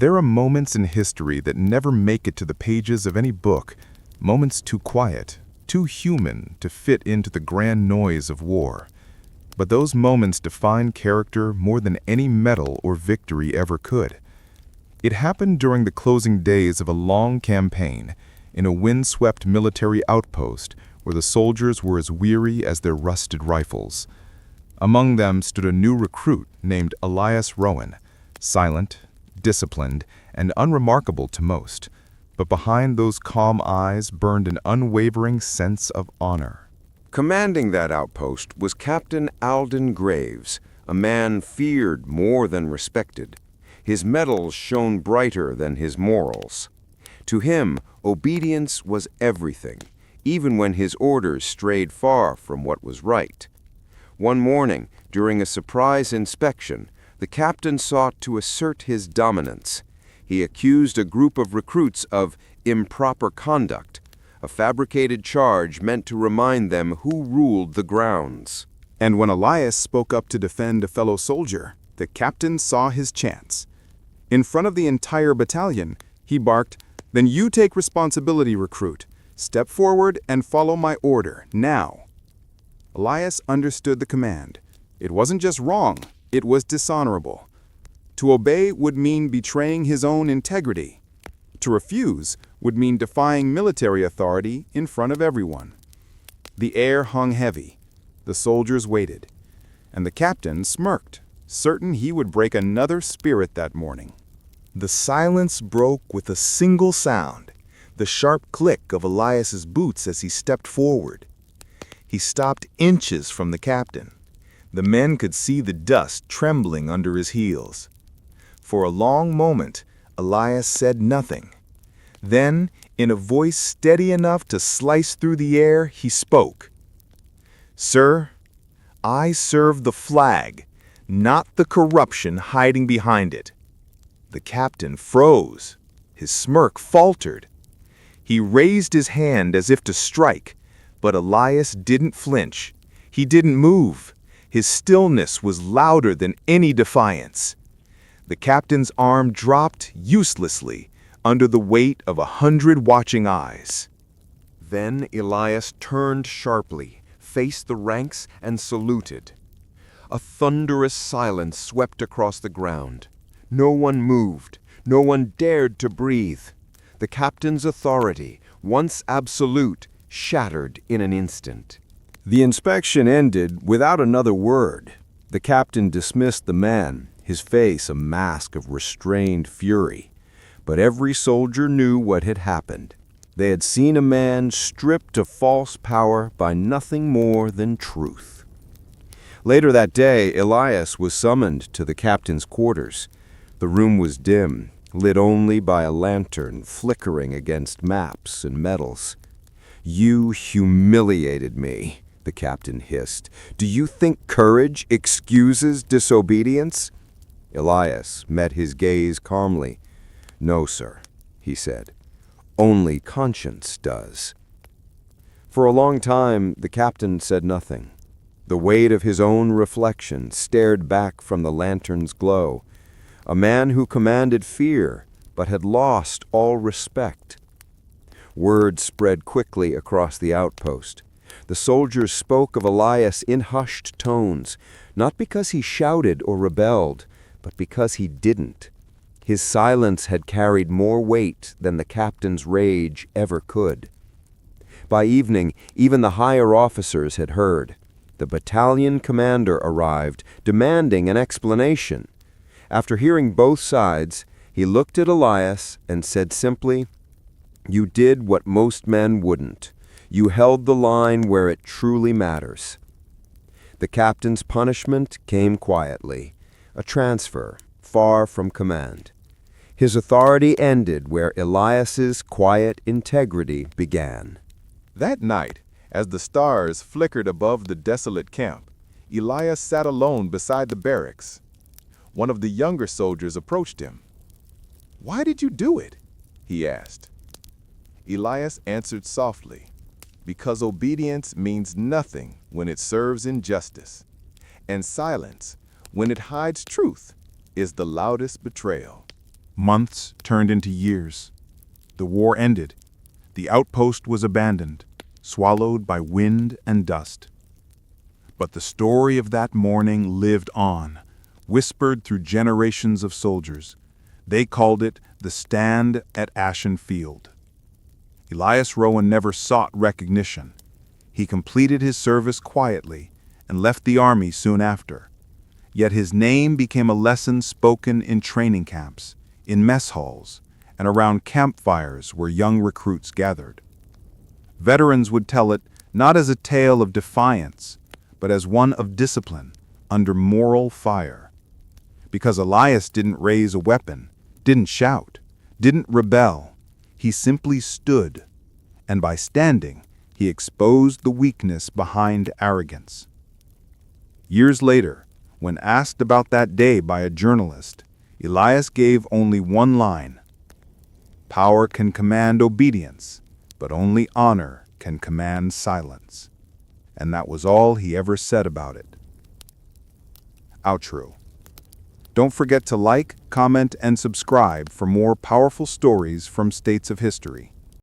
There are moments in history that never make it to the pages of any book, moments too quiet, too human to fit into the grand noise of war. But those moments define character more than any medal or victory ever could. It happened during the closing days of a long campaign, in a windswept military outpost where the soldiers were as weary as their rusted rifles. Among them stood a new recruit named Elias Rowan, silent, disciplined, and unremarkable to most. But behind those calm eyes burned an unwavering sense of honor. Commanding that outpost was Captain Alden Graves, a man feared more than respected. His medals shone brighter than his morals. To him, obedience was everything, even when his orders strayed far from what was right. One morning, during a surprise inspection, the captain sought to assert his dominance. He accused a group of recruits of improper conduct, a fabricated charge meant to remind them who ruled the grounds. And when Elias spoke up to defend a fellow soldier, the captain saw his chance. In front of the entire battalion, he barked, "Then you take responsibility, recruit. Step forward and follow my order, now." Elias understood the command. It wasn't just wrong, it was dishonorable. To obey would mean betraying his own integrity. To refuse would mean defying military authority in front of everyone. The air hung heavy. The soldiers waited. And the captain smirked, certain he would break another spirit that morning. The silence broke with a single sound, the sharp click of Elias's boots as he stepped forward. He stopped inches from the captain. The men could see the dust trembling under his heels. For a long moment, Elias said nothing. Then, in a voice steady enough to slice through the air, he spoke. "Sir, I serve the flag, not the corruption hiding behind it." The captain froze. His smirk faltered. He raised his hand as if to strike, but Elias didn't flinch. He didn't move. His stillness was louder than any defiance. The captain's arm dropped uselessly under the weight of 100 watching eyes. Then Elias turned sharply, faced the ranks, and saluted. A thunderous silence swept across the ground. No one moved. No one dared to breathe. The captain's authority, once absolute, shattered in an instant. The inspection ended without another word. The captain dismissed the man, his face a mask of restrained fury. But every soldier knew what had happened. They had seen a man stripped of false power by nothing more than truth. Later that day, Elias was summoned to the captain's quarters. The room was dim, lit only by a lantern flickering against maps and medals. "You humiliated me," the captain hissed. "Do you think courage excuses disobedience?" Elias met his gaze calmly. "No, sir," he said. "Only conscience does." For a long time, the captain said nothing. The weight of his own reflection stared back from the lantern's glow. A man who commanded fear, but had lost all respect. Word spread quickly across the outpost. The soldiers spoke of Elias in hushed tones, not because he shouted or rebelled, but because he didn't. His silence had carried more weight than the captain's rage ever could. By evening, even the higher officers had heard. The battalion commander arrived, demanding an explanation. After hearing both sides, he looked at Elias and said simply, "You did what most men wouldn't. You held the line where it truly matters." The captain's punishment came quietly, a transfer, far from command. His authority ended where Elias's quiet integrity began. That night, as the stars flickered above the desolate camp, Elias sat alone beside the barracks. One of the younger soldiers approached him. "Why did you do it?" he asked. Elias answered softly, "Because obedience means nothing when it serves injustice, and silence, when it hides truth, is the loudest betrayal." Months turned into years. The war ended. The outpost was abandoned, swallowed by wind and dust. But the story of that morning lived on, whispered through generations of soldiers. They called it the Stand at Ashen Field. Elias Rowan never sought recognition. He completed his service quietly and left the army soon after. Yet his name became a lesson spoken in training camps, in mess halls, and around campfires where young recruits gathered. Veterans would tell it not as a tale of defiance, but as one of discipline under moral fire. Because Elias didn't raise a weapon, didn't shout, didn't rebel. He simply stood, and by standing, he exposed the weakness behind arrogance. Years later, when asked about that day by a journalist, Elias gave only one line: "Power can command obedience, but only honor can command silence." And that was all he ever said about it. Outro. Don't forget to like, comment, and subscribe for more powerful stories from States of History.